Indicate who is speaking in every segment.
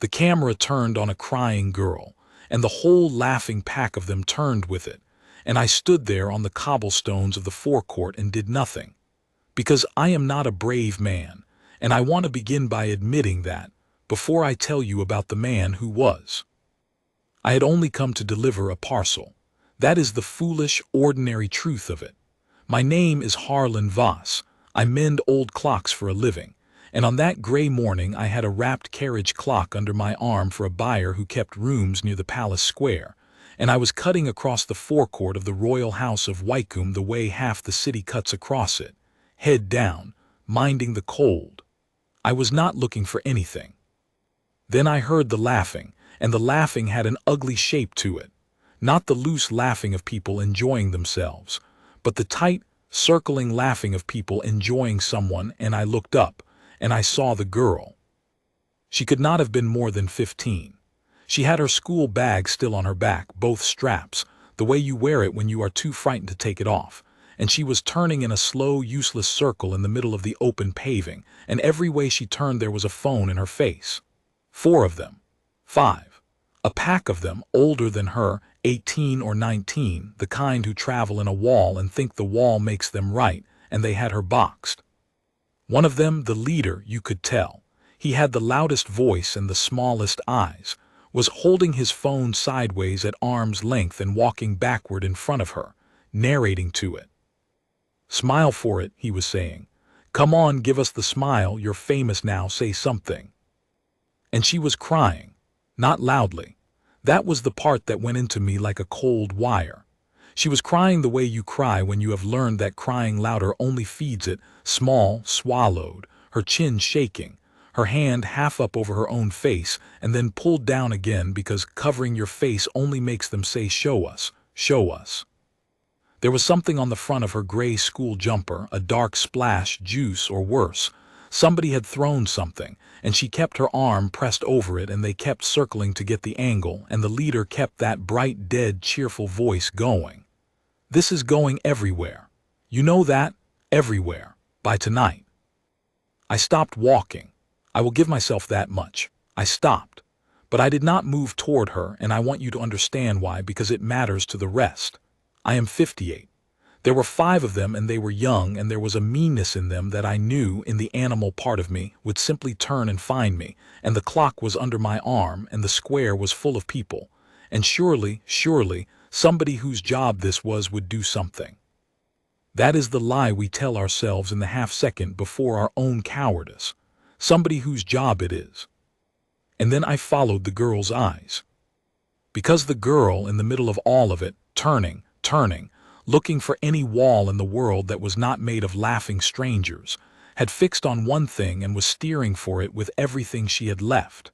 Speaker 1: The camera turned on a crying girl, and the whole laughing pack of them turned with it, and I stood there on the cobblestones of the forecourt and did nothing. Because I am not a brave man, and I want to begin by admitting that, before I tell you about the man who was. I had only come to deliver a parcel. That is the foolish, ordinary truth of it. My name is Harlan Voss. I mend old clocks for a living, and on that gray morning I had a wrapped carriage clock under my arm for a buyer who kept rooms near the Palace Square, and I was cutting across the forecourt of the royal house of Wycombe the way half the city cuts across it, head down, minding the cold. I was not looking for anything. Then I heard the laughing, and the laughing had an ugly shape to it. Not the loose laughing of people enjoying themselves, but the tight, circling laughing of people enjoying someone, and I looked up, and I saw the girl. She could not have been more than 15. She had her school bag still on her back, both straps, the way you wear it when you are too frightened to take it off, and she was turning in a slow, useless circle in the middle of the open paving, and every way she turned there was a phone in her face. 4 of them. 5. A pack of them, older than her, 18 or 19, the kind who travel in a wall and think the wall makes them right, and they had her boxed. One of them, the leader, you could tell. He had the loudest voice and the smallest eyes, was holding his phone sideways at arm's length and walking backward in front of her, narrating to it. "Smile for it," he was saying. "Come on, give us the smile, you're famous now, say something." And she was crying, not loudly. That was the part that went into me like a cold wire. She was crying the way you cry when you have learned that crying louder only feeds it, small, swallowed, her chin shaking, her hand half up over her own face and then pulled down again because covering your face only makes them say, "Show us, show us." There was something on the front of her gray school jumper, a dark splash, juice or worse. Somebody had thrown something, and she kept her arm pressed over it and they kept circling to get the angle, and the leader kept that bright, dead, cheerful voice going. "This is going everywhere. You know that? Everywhere. By tonight." I stopped walking. I will give myself that much. I stopped. But I did not move toward her, and I want you to understand why, because it matters to the rest. I am 58. There were 5 of them, and they were young, and there was a meanness in them that I knew, in the animal part of me, would simply turn and find me, and the clock was under my arm, and the square was full of people, and surely, somebody whose job this was would do something. That is the lie we tell ourselves in the half-second before our own cowardice. Somebody whose job it is. And then I followed the girl's eyes. Because the girl, in the middle of all of it, turning, looking for any wall in the world that was not made of laughing strangers, had fixed on one thing and was steering for it with everything she had left.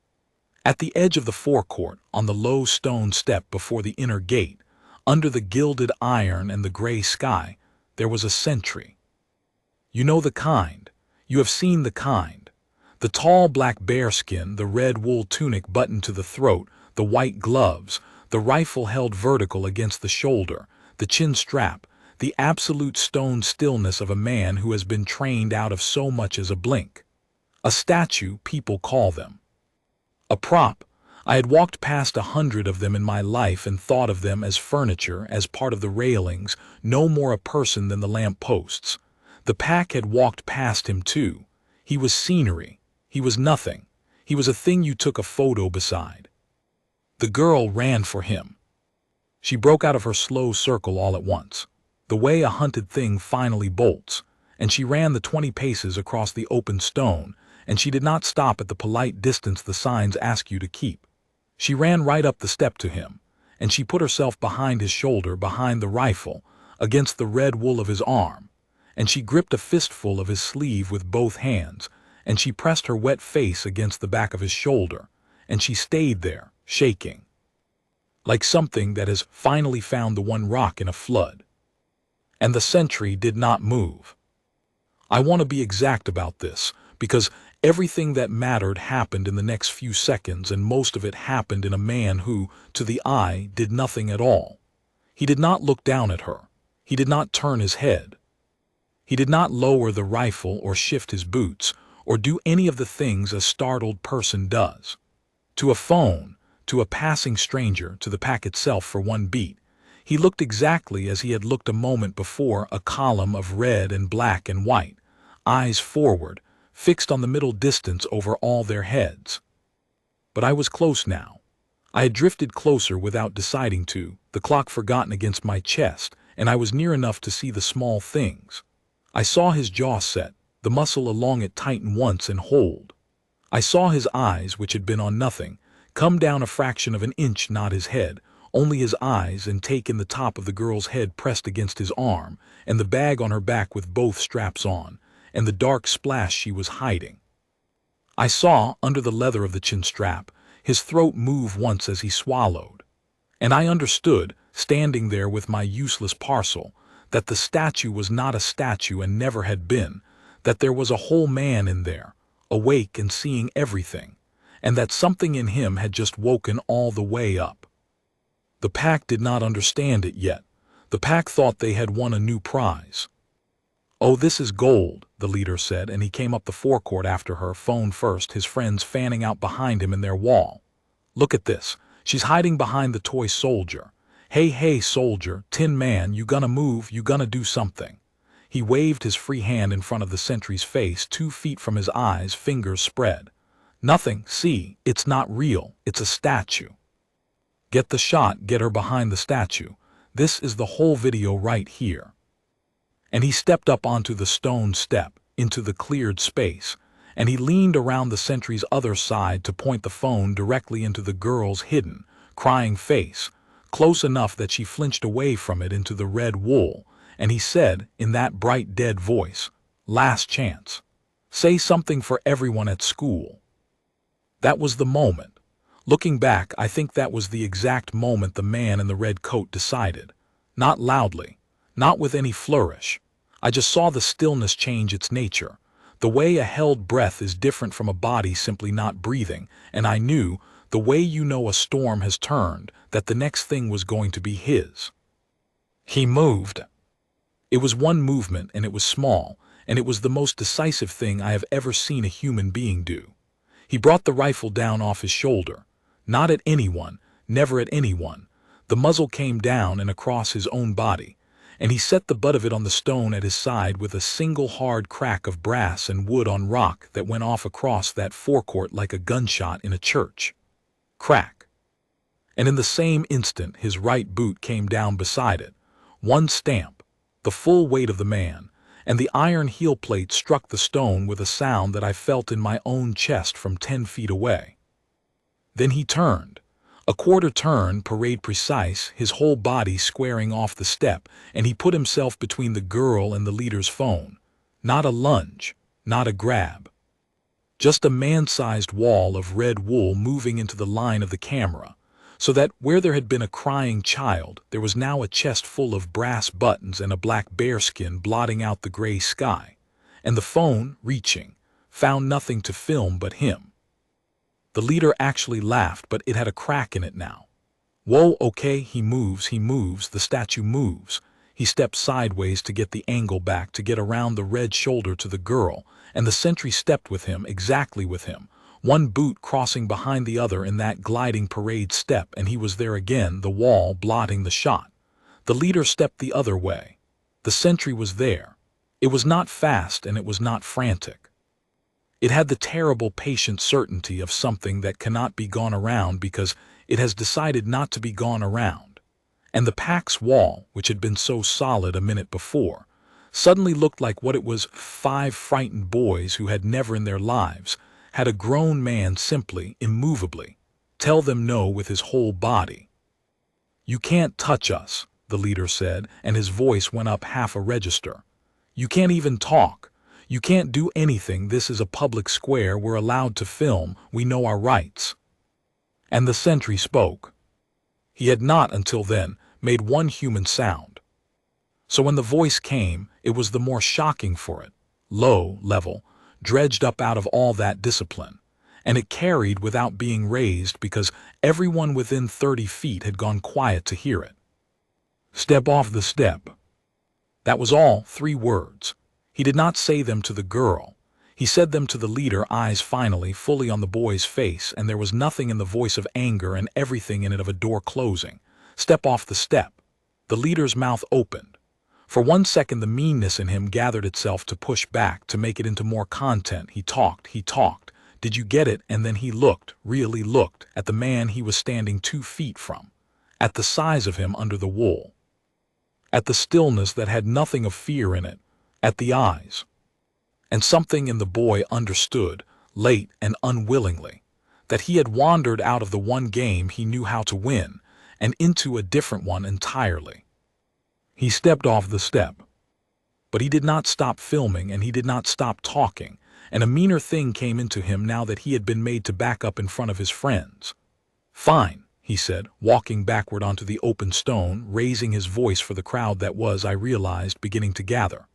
Speaker 1: At the edge of the forecourt, on the low stone step before the inner gate, under the gilded iron and the gray sky, there was a sentry. You know the kind. You have seen the kind. The tall black bearskin, the red wool tunic buttoned to the throat, the white gloves, the rifle held vertical against the shoulder, the chin strap, the absolute stone stillness of a man who has been trained out of so much as a blink. A statue, people call them. A prop. I had walked past 100 of them in my life and thought of them as furniture, as part of the railings, no more a person than the lamp posts. The pack had walked past him too. He was scenery. He was nothing. He was a thing you took a photo beside. The girl ran for him. She broke out of her slow circle all at once, the way a hunted thing finally bolts, and she ran the 20 paces across the open stone, and she did not stop at the polite distance the signs ask you to keep. She ran right up the step to him, and she put herself behind his shoulder, behind the rifle, against the red wool of his arm, and she gripped a fistful of his sleeve with both hands, and she pressed her wet face against the back of his shoulder, and she stayed there, shaking, like something that has finally found the one rock in a flood. And the sentry did not move. I want to be exact about this, because everything that mattered happened in the next few seconds, and most of it happened in a man who, to the eye, did nothing at all. He did not look down at her. He did not turn his head. He did not lower the rifle or shift his boots, or do any of the things a startled person does. To a phone, to a passing stranger, to the pack itself for one beat. He looked exactly as he had looked a moment before, a column of red and black and white, eyes forward, fixed on the middle distance over all their heads. But I was close now. I had drifted closer without deciding to, the clock forgotten against my chest, and I was near enough to see the small things. I saw his jaw set, the muscle along it tighten once and hold. I saw his eyes, which had been on nothing, come down a fraction of an inch, not his head, only his eyes, and take in the top of the girl's head pressed against his arm, and the bag on her back with both straps on, and the dark splash she was hiding. I saw, under the leather of the chin strap, his throat move once as he swallowed. And I understood, standing there with my useless parcel, that the statue was not a statue and never had been, that there was a whole man in there, awake and seeing everything, and that something in him had just woken all the way up. The pack did not understand it yet. The pack thought they had won a new prize. "Oh, this is gold," the leader said, and he came up the forecourt after her, phone first, his friends fanning out behind him in their wall. "Look at this. She's hiding behind the toy soldier. Hey, hey, soldier, Tin Man, you gonna move, you gonna do something." He waved his free hand in front of the sentry's face, 2 feet from his eyes, fingers spread. "Nothing, see, it's not real, it's a statue. Get the shot, get her behind the statue. This is the whole video right here." And he stepped up onto the stone step, into the cleared space, and he leaned around the sentry's other side to point the phone directly into the girl's hidden, crying face, close enough that she flinched away from it into the red wool, and he said, in that bright dead voice, "Last chance. Say something for everyone at school." That was the moment. Looking back, I think that was the exact moment the man in the red coat decided. Not loudly, not with any flourish. I just saw the stillness change its nature. The way a held breath is different from a body simply not breathing, and I knew, the way you know a storm has turned, that the next thing was going to be his. He moved. It was one movement, and it was small, and it was the most decisive thing I have ever seen a human being do. He brought the rifle down off his shoulder. Not at anyone, never at anyone. The muzzle came down and across his own body, and he set the butt of it on the stone at his side with a single hard crack of brass and wood on rock that went off across that forecourt like a gunshot in a church. Crack. And in the same instant his right boot came down beside it. One stamp, the full weight of the man, and the iron heel plate struck the stone with a sound that I felt in my own chest from 10 feet away. Then he turned. A quarter turn, parade precise, his whole body squaring off the step, and he put himself between the girl and the leader's phone. Not a lunge, not a grab. Just a man-sized wall of red wool moving into the line of the camera, so that where there had been a crying child, there was now a chest full of brass buttons and a black bearskin blotting out the gray sky, and the phone, reaching, found nothing to film but him. The leader actually laughed, but it had a crack in it now. "Whoa, okay, he moves, the statue moves." He stepped sideways to get the angle back, to get around the red shoulder to the girl, and the sentry stepped with him, exactly with him, one boot crossing behind the other in that gliding parade step, and he was there again, the wall blotting the shot. The leader stepped the other way. The sentry was there. It was not fast and it was not frantic. It had the terrible patient certainty of something that cannot be gone around because it has decided not to be gone around. And the pack's wall, which had been so solid a minute before, suddenly looked like what it was: 5 frightened boys who had never in their lives had a grown man simply, immovably, tell them no with his whole body. "You can't touch us," the leader said, and his voice went up half a register. "You can't even talk. You can't do anything. This is a public square. We're allowed to film. We know our rights." And the sentry spoke. He had not, until then, made one human sound. So when the voice came, it was the more shocking for it. Low, level, dredged up out of all that discipline. And it carried without being raised because everyone within 30 feet had gone quiet to hear it. "Step off the step." That was all, 3 words. He did not say them to the girl. He said them to the leader, eyes finally fully on the boy's face, and there was nothing in the voice of anger and everything in it of a door closing. Step off the step. The leader's mouth opened. For 1 second the meanness in him gathered itself to push back, to make it into more content. He talked. Did you get it? And then he looked, really looked, at the man he was standing 2 feet from, at the size of him under the wool, at the stillness that had nothing of fear in it, at the eyes. And something in the boy understood, late and unwillingly, that he had wandered out of the one game he knew how to win and into a different one entirely. He stepped off the step. But he did not stop filming, and he did not stop talking, and a meaner thing came into him now that he had been made to back up in front of his friends. "Fine," he said, walking backward onto the open stone, raising his voice for the crowd that was, I realized, beginning to gather.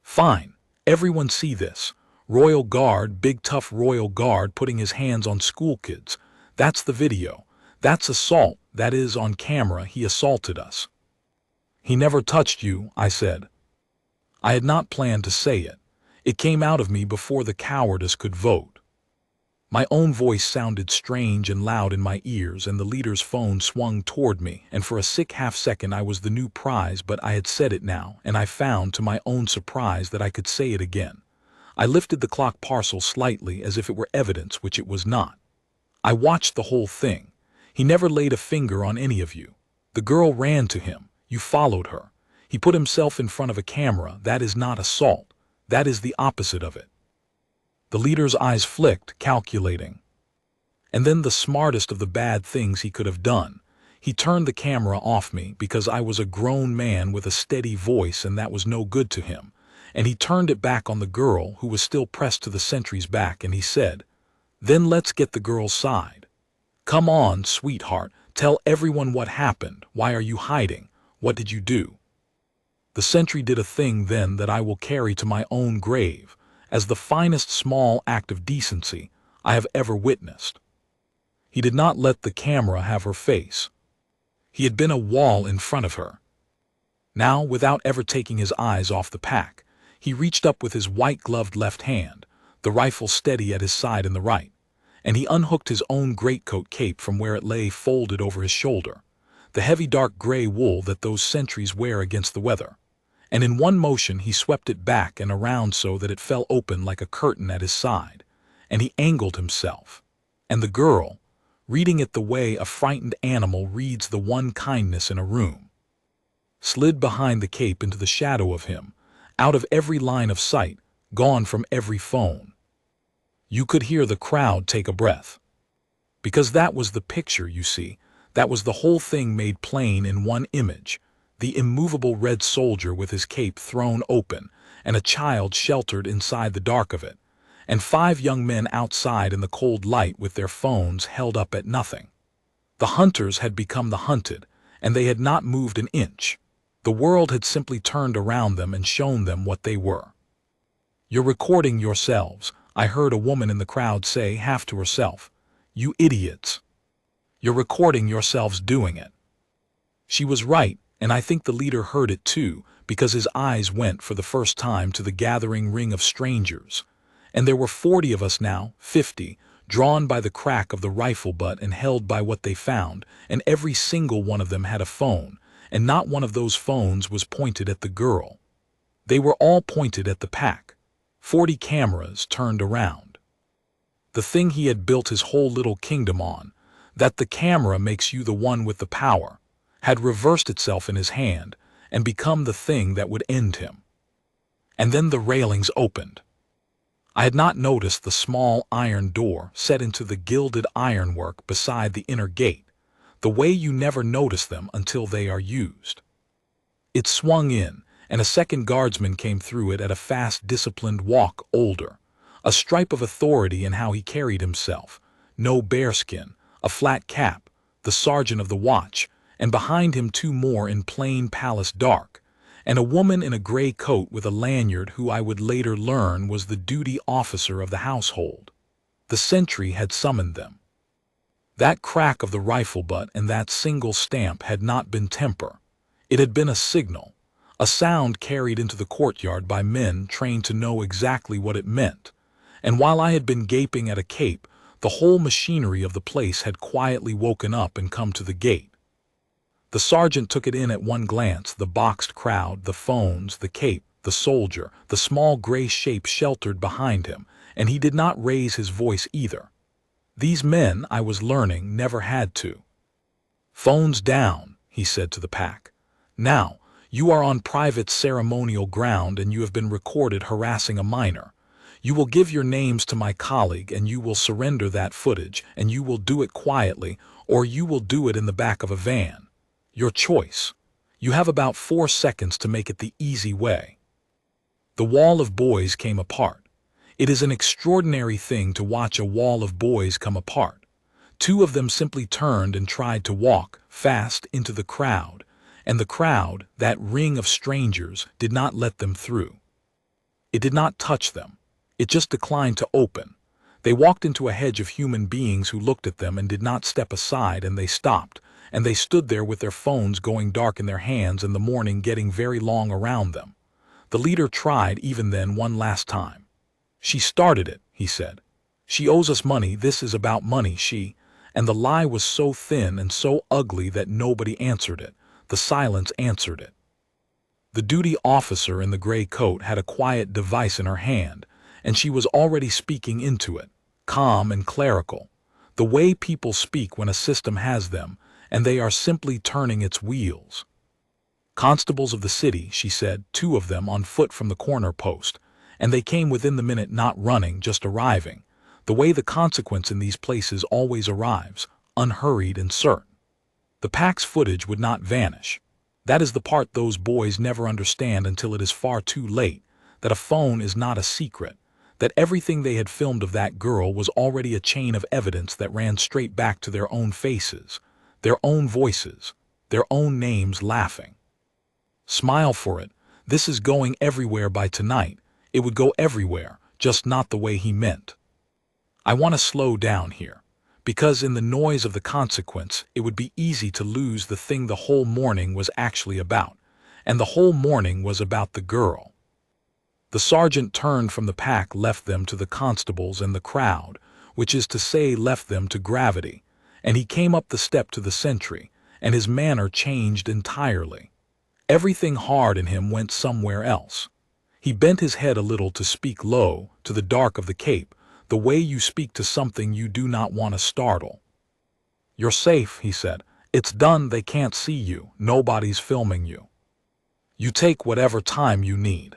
Speaker 1: "Fine. Everyone see this. RoyalGuard, big tough RoyalGuard putting his hands on school kids. That's the video. That's assault. That is, on camera, he assaulted us." "He never touched you," I said. I had not planned to say it. It came out of me before the cowardice could vote. My own voice sounded strange and loud in my ears, and the leader's phone swung toward me, and for a sick half-second I was the new prize, but I had said it now, and I found, to my own surprise, that I could say it again. I lifted the clock parcel slightly as if it were evidence, which it was not. "I watched the whole thing. He never laid a finger on any of you. The girl ran to him. You followed her. He put himself in front of a camera. That is not assault. That is the opposite of it." The leader's eyes flicked, calculating. And then the smartest of the bad things he could have done. He turned the camera off me because I was a grown man with a steady voice, and that was no good to him. And he turned it back on the girl, who was still pressed to the sentry's back, and he said, "Then let's get the girl's side. Come on, sweetheart, tell everyone what happened. Why are you hiding? What did you do?" The sentry did a thing then that I will carry to my own grave as the finest small act of decency I have ever witnessed. He did not let the camera have her face. He had been a wall in front of her. Now, without ever taking his eyes off the pack, he reached up with his white-gloved left hand, the rifle steady at his side in the right, and he unhooked his own greatcoat cape from where it lay folded over his shoulder, the heavy dark gray wool that those sentries wear against the weather. And in one motion he swept it back and around so that it fell open like a curtain at his side, and he angled himself. And the girl, reading it the way a frightened animal reads the one kindness in a room, slid behind the cape into the shadow of him, out of every line of sight, gone from every phone. You could hear the crowd take a breath. Because that was the picture, you see. That was the whole thing made plain in one image. The immovable red soldier with his cape thrown open, and a child sheltered inside the dark of it, and 5 young men outside in the cold light with their phones held up at nothing. The hunters had become the hunted, and they had not moved an inch. The world had simply turned around them and shown them what they were. "You're recording yourselves," I heard a woman in the crowd say, half to herself. "You idiots. You're recording yourselves doing it." She was right. And I think the leader heard it too, because his eyes went for the first time to the gathering ring of strangers. And there were 40 of us now, 50, drawn by the crack of the rifle butt and held by what they found, and every single one of them had a phone, and not one of those phones was pointed at the girl. They were all pointed at the pack. 40 cameras turned around. The thing he had built his whole little kingdom on, that the camera makes you the one with the power, had reversed itself in his hand and become the thing that would end him. And then the railings opened. I had not noticed the small iron door set into the gilded ironwork beside the inner gate, the way you never notice them until they are used. It swung in, and a second guardsman came through it at a fast, disciplined walk, older, a stripe of authority in how he carried himself, no bearskin, a flat cap, the sergeant of the watch, and behind him 2 more in plain palace dark, and a woman in a gray coat with a lanyard who I would later learn was the duty officer of the household. The sentry had summoned them. That crack of the rifle butt and that single stamp had not been temper. It had been a signal, a sound carried into the courtyard by men trained to know exactly what it meant, And while I had been gaping at a cape, the whole machinery of the place had quietly woken up and come to the gate. The sergeant took it in at one glance, the boxed crowd, the phones, the cape, the soldier, the small gray shape sheltered behind him, and he did not raise his voice either. These men, I was learning, never had to. "Phones down," he said to the pack. "Now, you are on private ceremonial ground and you have been recorded harassing a minor. You will give your names to my colleague and you will surrender that footage, and you will do it quietly or you will do it in the back of a van. Your choice. You have about 4 seconds to make it the easy way." The wall of boys came apart. It is an extraordinary thing to watch a wall of boys come apart. 2 of them simply turned and tried to walk fast into the crowd, and the crowd, that ring of strangers, did not let them through. It did not touch them. It just declined to open. They walked into a hedge of human beings who looked at them and did not step aside, and they stopped, and they stood there with their phones going dark in their hands and the morning getting very long around them. The leader tried even then one last time. "She started it," he said. "She owes us money, this is about money, she—" And the lie was so thin and so ugly that nobody answered it. The silence answered it. The duty officer in the gray coat had a quiet device in her hand, and she was already speaking into it, calm and clerical, the way people speak when a system has them, and they are simply turning its wheels. "Constables of the city," she said, 2 of them on foot from the corner post, and they came within the minute, not running, just arriving, the way the consequence in these places always arrives, unhurried and certain. The pack's footage would not vanish. That is the part those boys never understand until it is far too late, that a phone is not a secret, that everything they had filmed of that girl was already a chain of evidence that ran straight back to their own faces, their own voices, their own names laughing. Smile for it. This is going everywhere by tonight. It would go everywhere, just not the way he meant. I want to slow down here, because in the noise of the consequence, it would be easy to lose the thing the whole morning was actually about, and the whole morning was about the girl. The sergeant turned from the pack, left them to the constables and the crowd, which is to say left them to gravity, and he came up the step to the sentry, and his manner changed entirely. Everything hard in him went somewhere else. He bent his head a little to speak low, to the dark of the cape, the way you speak to something you do not want to startle. "You're safe," he said. "It's done, they can't see you, nobody's filming you. You take whatever time you need."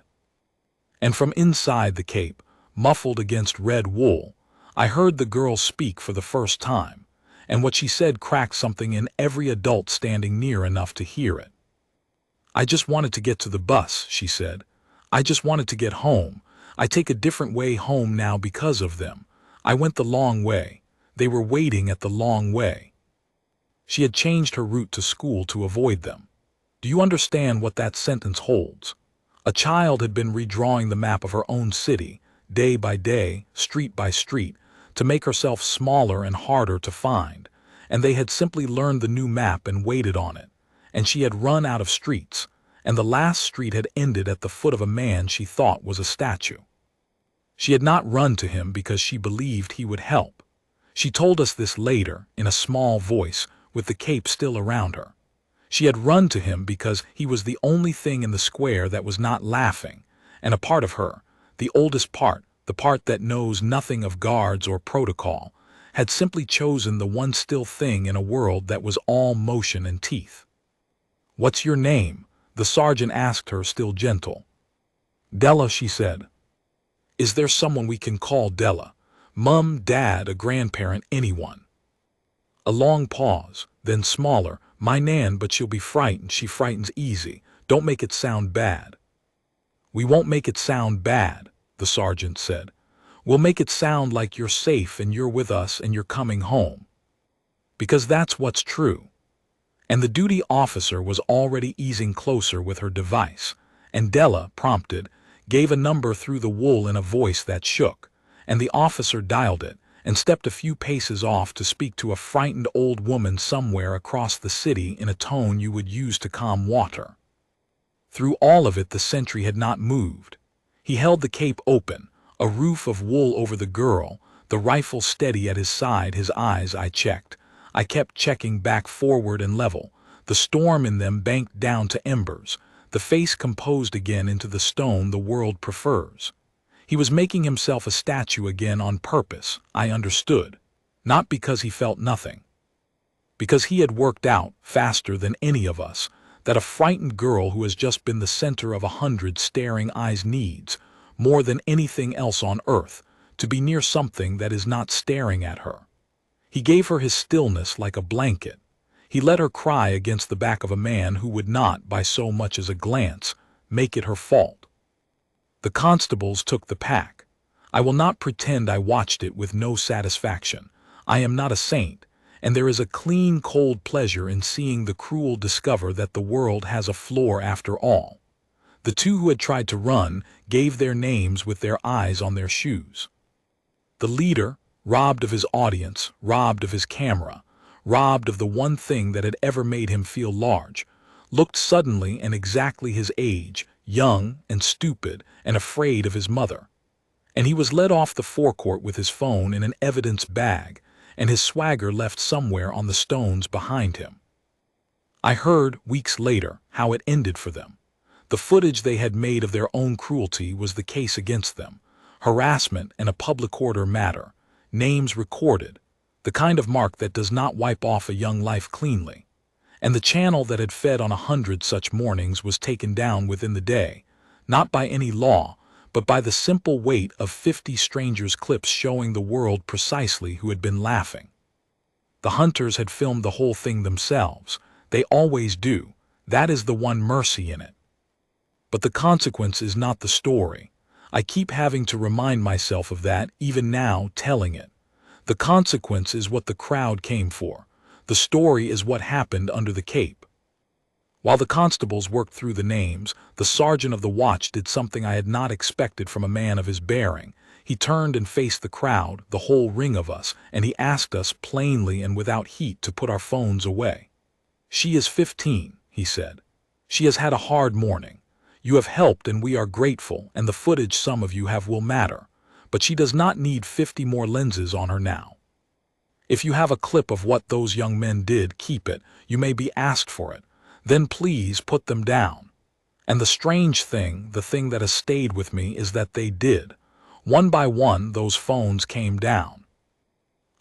Speaker 1: And from inside the cape, muffled against red wool, I heard the girl speak for the first time, and what she said cracked something in every adult standing near enough to hear it. "I just wanted to get to the bus," she said. "I just wanted to get home. I take a different way home now because of them. I went the long way. They were waiting at the long way." She had changed her route to school to avoid them. Do you understand what that sentence holds? A child had been redrawing the map of her own city, day by day, street by street, to make herself smaller and harder to find, and they had simply learned the new map and waited on it, and she had run out of streets, and the last street had ended at the foot of a man she thought was a statue. She had not run to him because she believed he would help. She told us this later, in a small voice, with the cape still around her. She had run to him because he was the only thing in the square that was not laughing, and a part of her, the oldest part, the part that knows nothing of guards or protocol, had simply chosen the one still thing in a world that was all motion and teeth. "What's your name?" the sergeant asked her, still gentle. "Della," she said. "Is there someone we can call Della? Mum, Dad, a grandparent, anyone?" A long pause, then smaller. "My Nan, but she'll be frightened. She frightens easy. Don't make it sound bad." "We won't make it sound bad," the sergeant said. "We'll make it sound like you're safe and you're with us and you're coming home. Because that's what's true." And the duty officer was already easing closer with her device, and Della, prompted, gave a number through the wool in a voice that shook, and the officer dialed it, and stepped a few paces off to speak to a frightened old woman somewhere across the city in a tone you would use to calm water. Through all of it the sentry had not moved. He held the cape open, a roof of wool over the girl, the rifle steady at his side, his eyes I checked. I kept checking back, forward and level, the storm in them banked down to embers, the face composed again into the stone the world prefers. He was making himself a statue again on purpose, I understood. Not because he felt nothing. Because he had worked out, faster than any of us, that a frightened girl who has just been the center of 100 staring eyes needs, more than anything else on earth, to be near something that is not staring at her. He gave her his stillness like a blanket. He let her cry against the back of a man who would not, by so much as a glance, make it her fault. The constables took the pack. I will not pretend I watched it with no satisfaction. I am not a saint, and there is a clean, cold pleasure in seeing the cruel discover that the world has a floor after all. The two who had tried to run gave their names with their eyes on their shoes. The leader, robbed of his audience, robbed of his camera, robbed of the one thing that had ever made him feel large, looked suddenly and exactly his age, young and stupid and afraid of his mother. And he was led off the forecourt with his phone in an evidence bag, and his swagger left somewhere on the stones behind him. I heard, weeks later, how it ended for them. The footage they had made of their own cruelty was the case against them. Harassment and a public order matter. Names recorded. The kind of mark that does not wipe off a young life cleanly. And the channel that had fed on 100 such mornings was taken down within the day, not by any law, but by the simple weight of 50 strangers' clips showing the world precisely who had been laughing. The hunters had filmed the whole thing themselves. They always do. That is the one mercy in it. But the consequence is not the story. I keep having to remind myself of that, even now, telling it. The consequence is what the crowd came for. The story is what happened under the cape. While the constables worked through the names, the sergeant of the watch did something I had not expected from a man of his bearing. He turned and faced the crowd, the whole ring of us, and he asked us plainly and without heat to put our phones away. "She is 15, he said. "She has had a hard morning. You have helped and we are grateful, and the footage some of you have will matter. But she does not need 50 more lenses on her now. If you have a clip of what those young men did, keep it. You may be asked for it. Then please put them down." And the strange thing, the thing that has stayed with me, is that they did. One by one, those phones came down.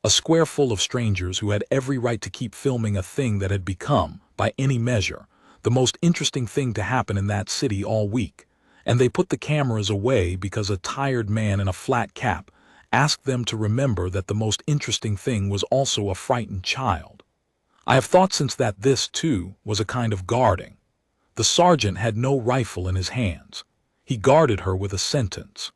Speaker 1: A square full of strangers who had every right to keep filming a thing that had become, by any measure, the most interesting thing to happen in that city all week. And they put the cameras away because a tired man in a flat cap asked them to remember that the most interesting thing was also a frightened child. I have thought since that this, too, was a kind of guarding. The sergeant had no rifle in his hands. He guarded her with a sentence.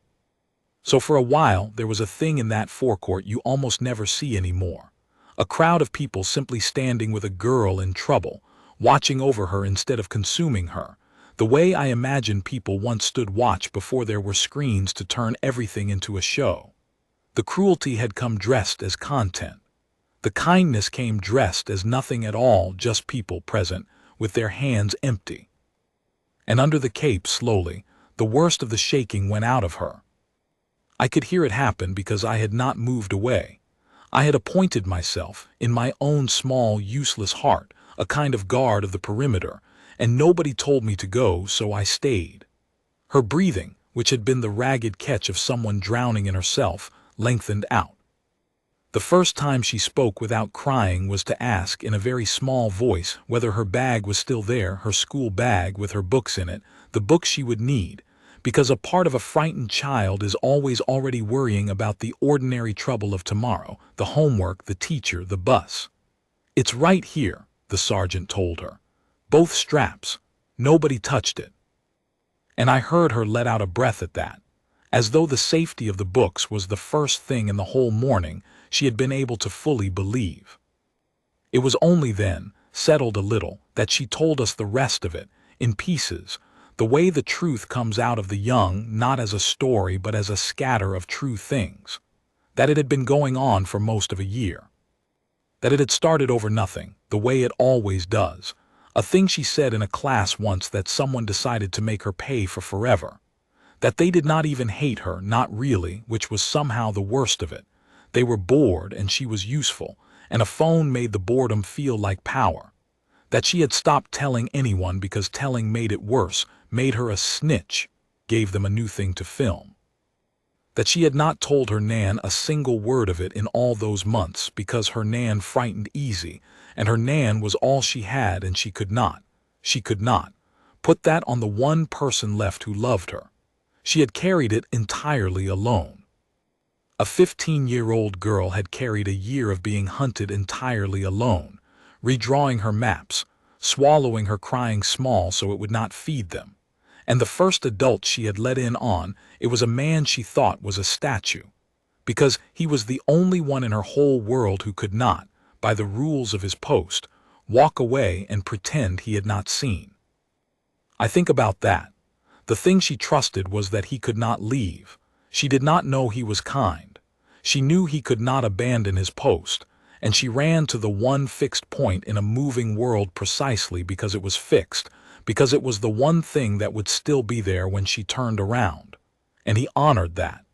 Speaker 1: So for a while there was a thing in that forecourt you almost never see anymore. A crowd of people simply standing with a girl in trouble, watching over her instead of consuming her, the way I imagine people once stood watch before there were screens to turn everything into a show. The cruelty had come dressed as content. The kindness came dressed as nothing at all, just people present, with their hands empty. And under the cape, slowly, the worst of the shaking went out of her. I could hear it happen because I had not moved away. I had appointed myself, in my own small, useless heart, a kind of guard of the perimeter, and nobody told me to go, so I stayed. Her breathing, which had been the ragged catch of someone drowning in herself, lengthened out. The first time she spoke without crying was to ask in a very small voice whether her bag was still there, her school bag with her books in it, the books she would need, because a part of a frightened child is always already worrying about the ordinary trouble of tomorrow, the homework, the teacher, the bus. "It's right here," the sergeant told her. "Both straps. Nobody touched it." And I heard her let out a breath at that, as though the safety of the books was the first thing in the whole morning she had been able to fully believe. It was only then, settled a little, that she told us the rest of it, in pieces, the way the truth comes out of the young, not as a story but as a scatter of true things. That it had been going on for most of a year. That it had started over nothing, the way it always does. A thing she said in a class once that someone decided to make her pay for forever. That they did not even hate her, not really, which was somehow the worst of it. They were bored and she was useful, and a phone made the boredom feel like power. That she had stopped telling anyone because telling made it worse, made her a snitch, gave them a new thing to film. That she had not told her Nan a single word of it in all those months because her Nan frightened easy, and her Nan was all she had and she could not put that on the one person left who loved her. She had carried it entirely alone. A 15-year-old girl had carried a year of being hunted entirely alone, redrawing her maps, swallowing her crying small so it would not feed them. And the first adult she had let in on, it was a man she thought was a statue, because he was the only one in her whole world who could not, by the rules of his post, walk away and pretend he had not seen. I think about that. The thing she trusted was that he could not leave. She did not know he was kind. She knew he could not abandon his post, and she ran to the one fixed point in a moving world precisely because it was fixed, because it was the one thing that would still be there when she turned around. And he honored that.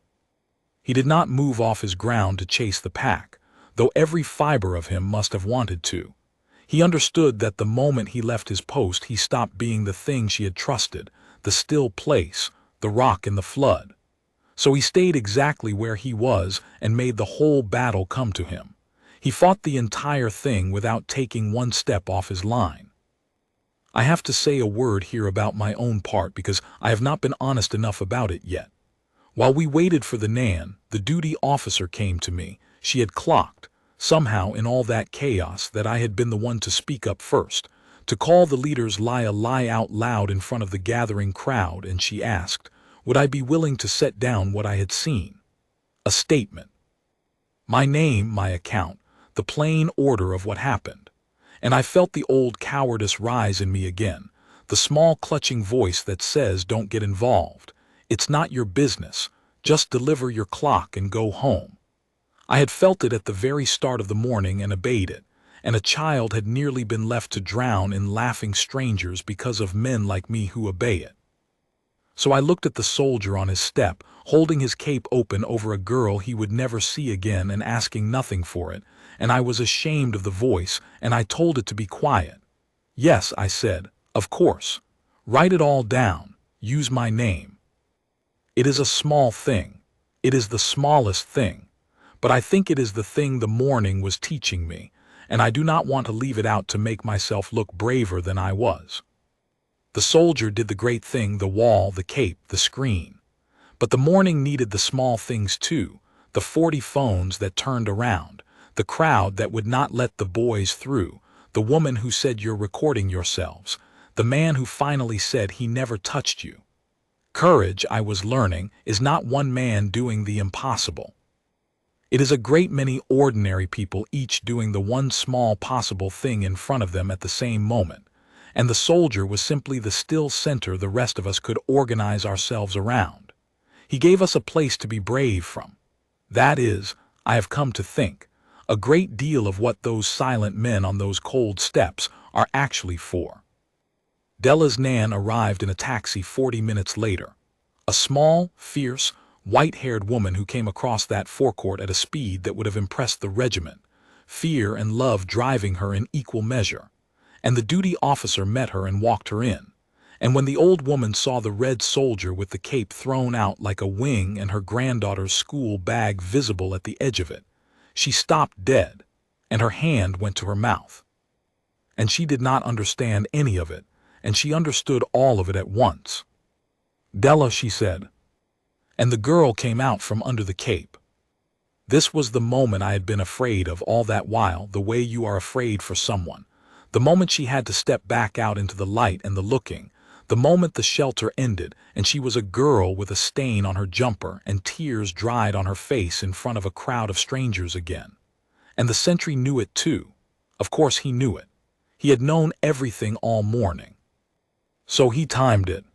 Speaker 1: He did not move off his ground to chase the pack, though every fiber of him must have wanted to. He understood that the moment he left his post he stopped being the thing she had trusted, the still place, the rock in the flood. So he stayed exactly where he was and made the whole battle come to him. He fought the entire thing without taking one step off his line. I have to say a word here about my own part because I have not been honest enough about it yet. While we waited for the Nan, the duty officer came to me. She had clocked, somehow in all that chaos, that I had been the one to speak up first, to call the leader's lie out loud in front of the gathering crowd, and she asked, would I be willing to set down what I had seen? A statement. My name, my account, the plain order of what happened. And I felt the old cowardice rise in me again, the small clutching voice that says don't get involved. It's not your business. Just deliver your clock and go home. I had felt it at the very start of the morning and obeyed it, and a child had nearly been left to drown in laughing strangers because of men like me who obey it. So I looked at the soldier on his step, holding his cape open over a girl he would never see again and asking nothing for it, and I was ashamed of the voice, and I told it to be quiet. Yes, I said, of course. Write it all down. Use my name. It is a small thing. It is the smallest thing. But I think it is the thing the morning was teaching me, and I do not want to leave it out to make myself look braver than I was. The soldier did the great thing, the wall, the cape, the screen. But the morning needed the small things too, the 40 phones that turned around, the crowd that would not let the boys through, the woman who said you're recording yourselves, the man who finally said he never touched you. Courage, I was learning, is not one man doing the impossible. It is a great many ordinary people each doing the one small possible thing in front of them at the same moment. And the soldier was simply the still center the rest of us could organize ourselves around. He gave us a place to be brave from. That is, I have come to think, a great deal of what those silent men on those cold steps are actually for. Della's Nan arrived in a taxi 40 minutes later. A small, fierce, white-haired woman who came across that forecourt at a speed that would have impressed the regiment, fear and love driving her in equal measure. And the duty officer met her and walked her in. And when the old woman saw the red soldier with the cape thrown out like a wing and her granddaughter's school bag visible at the edge of it, she stopped dead, and her hand went to her mouth. And she did not understand any of it, and she understood all of it at once. Della, she said. And the girl came out from under the cape. This was the moment I had been afraid of all that while, the way you are afraid for someone. The moment she had to step back out into the light and the looking, the moment the shelter ended and she was a girl with a stain on her jumper and tears dried on her face in front of a crowd of strangers again. And the sentry knew it too. Of course he knew it. He had known everything all morning. So he timed it.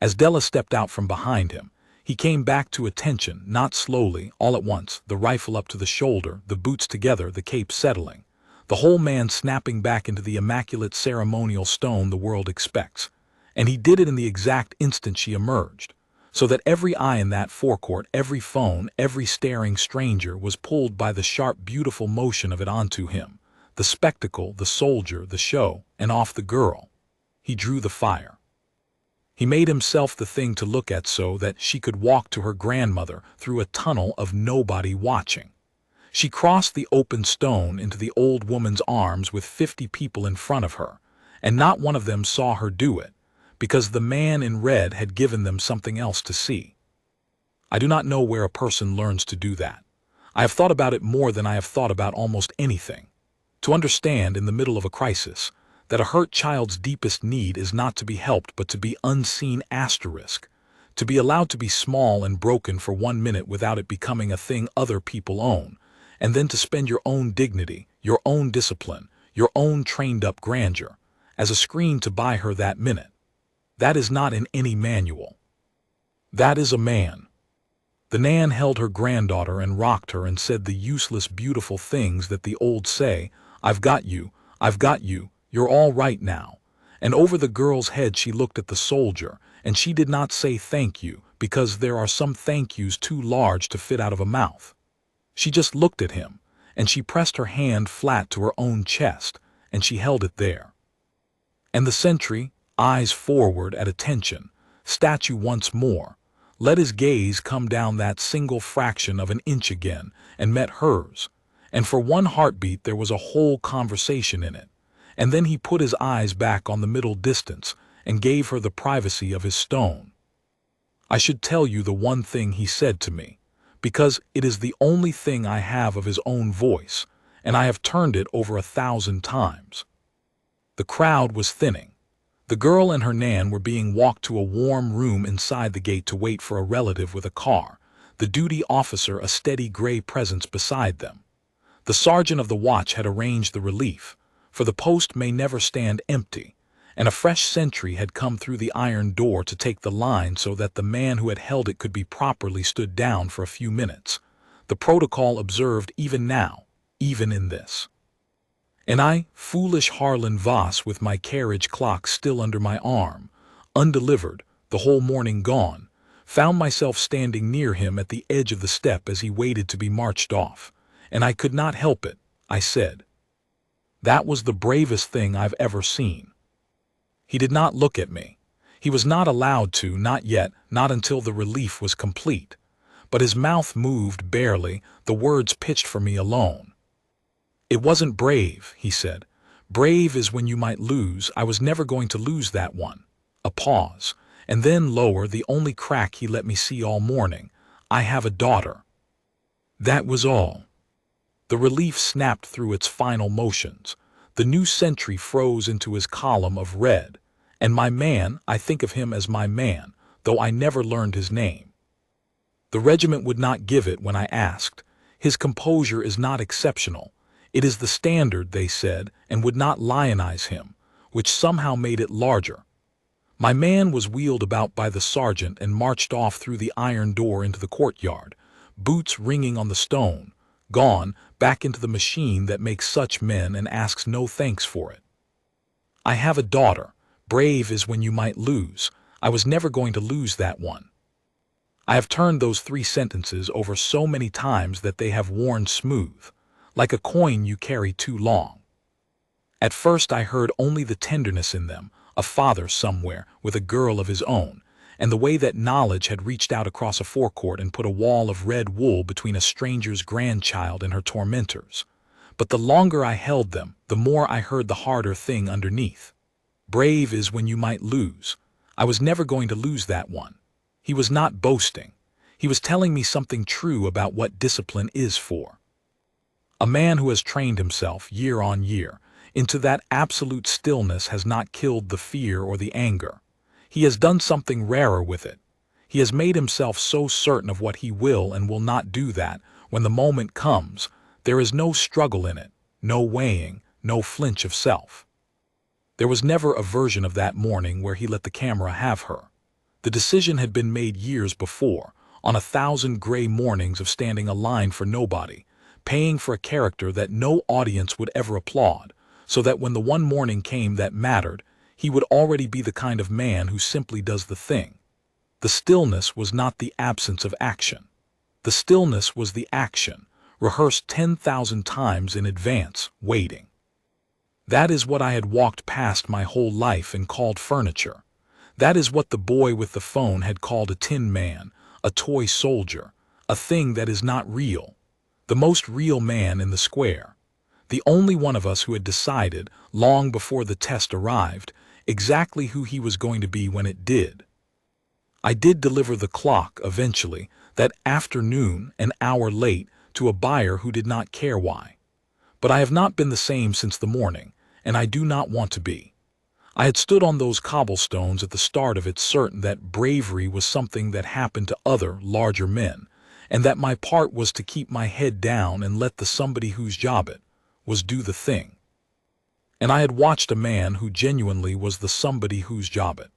Speaker 1: As Della stepped out from behind him, he came back to attention, not slowly, all at once, the rifle up to the shoulder, the boots together, the cape settling. The whole man snapping back into the immaculate ceremonial stone the world expects. And he did it in the exact instant she emerged. so that every eye in that forecourt, every phone, every staring stranger was pulled by the sharp, beautiful motion of it onto him. The spectacle, the soldier, the show, and off the girl. He drew the fire. He made himself the thing to look at so that she could walk to her grandmother through a tunnel of nobody watching. She crossed the open stone into the old woman's arms with 50 people in front of her, and not one of them saw her do it, because the man in red had given them something else to see. I do not know where a person learns to do that. I have thought about it more than I have thought about almost anything. To understand, in the middle of a crisis, that a hurt child's deepest need is not to be helped but to be unseen asterisk, to be allowed to be small and broken for 1 minute without it becoming a thing other people own, and then to spend your own dignity, your own discipline, your own trained-up grandeur, as a screen to buy her that minute. That is not in any manual. That is a man. The Nan held her granddaughter and rocked her and said the useless beautiful things that the old say, I've got you, you're all right now. And over the girl's head she looked at the soldier, and she did not say thank you, because there are some thank yous too large to fit out of a mouth. She just looked at him, and she pressed her hand flat to her own chest, and she held it there. And the sentry, eyes forward at attention, statue once more, let his gaze come down that single fraction of an inch again, and met hers, and for one heartbeat there was a whole conversation in it, and then he put his eyes back on the middle distance, and gave her the privacy of his stone. I should tell you the one thing he said to me, because it is the only thing I have of his own voice, and I have turned it over 1,000 times. The crowd was thinning. The girl and her Nan were being walked to a warm room inside the gate to wait for a relative with a car, the duty officer a steady gray presence beside them. The sergeant of the watch had arranged the relief, for the post may never stand empty, and a fresh sentry had come through the iron door to take the line so that the man who had held it could be properly stood down for a few minutes, the protocol observed even now, even in this. And I, foolish Harlan Voss with my carriage clock still under my arm, undelivered, the whole morning gone, found myself standing near him at the edge of the step as he waited to be marched off, and I could not help it, I said. That was the bravest thing I've ever seen. He did not look at me. He was not allowed to, not yet, not until the relief was complete. But his mouth moved barely, the words pitched for me alone. It wasn't brave, he said. Brave is when you might lose. I was never going to lose that one. A pause, and then lower, the only crack he let me see all morning. I have a daughter. That was all. The relief snapped through its final motions. The new sentry froze into his column of red, and my man, I think of him as my man, though I never learned his name. The regiment would not give it when I asked. His composure is not exceptional. It is the standard, they said, and would not lionize him, which somehow made it larger. My man was wheeled about by the sergeant and marched off through the iron door into the courtyard, boots ringing on the stone, gone, back into the machine that makes such men and asks no thanks for it. I have a daughter. Brave is when you might lose. I was never going to lose that one. I have turned those 3 sentences over so many times that they have worn smooth, like a coin you carry too long. At first I heard only the tenderness in them, a father somewhere with a girl of his own, and the way that knowledge had reached out across a forecourt and put a wall of red wool between a stranger's grandchild and her tormentors. But the longer I held them, the more I heard the harder thing underneath. Brave is when you might lose. I was never going to lose that one. He was not boasting. He was telling me something true about what discipline is for. A man who has trained himself, year on year, into that absolute stillness has not killed the fear or the anger. He has done something rarer with it. He has made himself so certain of what he will and will not do that, when the moment comes, there is no struggle in it, no weighing, no flinch of self. There was never a version of that morning where he let the camera have her. The decision had been made years before, on 1,000 gray mornings of standing a line for nobody, paying for a character that no audience would ever applaud, so that when the one morning came that mattered, he would already be the kind of man who simply does the thing. The stillness was not the absence of action. The stillness was the action, rehearsed 10,000 times in advance, waiting. That is what I had walked past my whole life and called furniture. That is what the boy with the phone had called a tin man, a toy soldier, a thing that is not real. The most real man in the square. The only one of us who had decided, long before the test arrived, exactly who he was going to be when it did. I did deliver the clock, eventually, that afternoon, an hour late, to a buyer who did not care why. But I have not been the same since the morning, and I do not want to be. I had stood on those cobblestones at the start of it, certain that bravery was something that happened to other, larger men, and that my part was to keep my head down and let the somebody whose job it was do the thing. And I had watched a man who genuinely was the somebody whose job it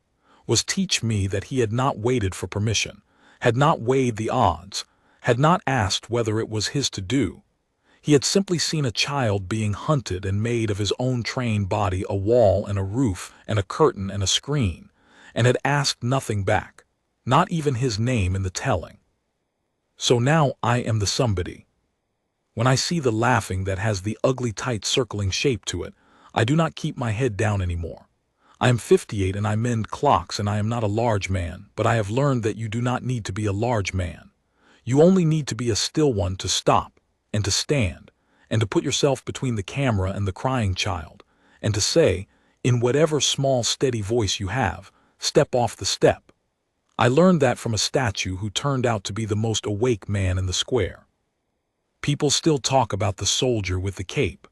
Speaker 1: was teach me that he had not waited for permission, had not weighed the odds, had not asked whether it was his to do. He had simply seen a child being hunted and made of his own trained body a wall and a roof and a curtain and a screen, and had asked nothing back, not even his name in the telling. So now I am the somebody. When I see the laughing that has the ugly tight circling shape to it, I do not keep my head down anymore. I am 58 and I mend clocks, and I am not a large man, but I have learned that you do not need to be a large man. You only need to be a still one to stop, and to stand, and to put yourself between the camera and the crying child, and to say, in whatever small steady voice you have, step off the step. I learned that from a statue who turned out to be the most awake man in the square. People still talk about the soldier with the cape.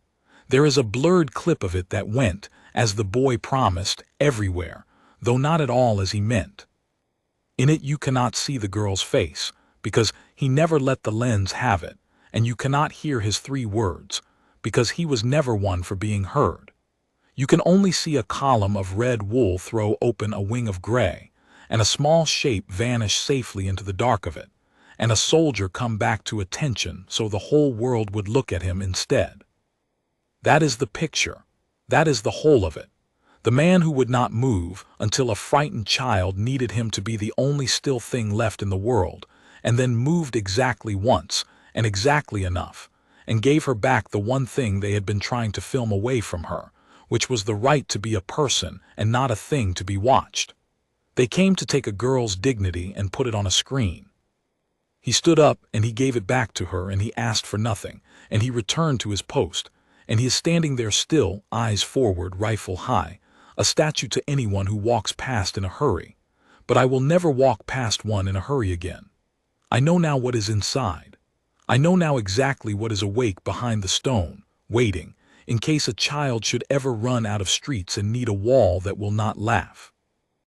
Speaker 1: There is a blurred clip of it that went, as the boy promised, everywhere, though not at all as he meant. In it you cannot see the girl's face, because he never let the lens have it, and you cannot hear his 3 words, because he was never one for being heard. You can only see a column of red wool throw open a wing of gray, and a small shape vanish safely into the dark of it, and a soldier come back to attention so the whole world would look at him instead. That is the picture. That is the whole of it. The man who would not move until a frightened child needed him to be the only still thing left in the world, and then moved exactly once, and exactly enough, and gave her back the one thing they had been trying to film away from her, which was the right to be a person and not a thing to be watched. They came to take a girl's dignity and put it on a screen. He stood up and he gave it back to her, and he asked for nothing, and he returned to his post, and he is standing there still, eyes forward, rifle high, a statue to anyone who walks past in a hurry. But I will never walk past one in a hurry again. I know now what is inside. I know now exactly what is awake behind the stone, waiting, in case a child should ever run out of streets and need a wall that will not laugh.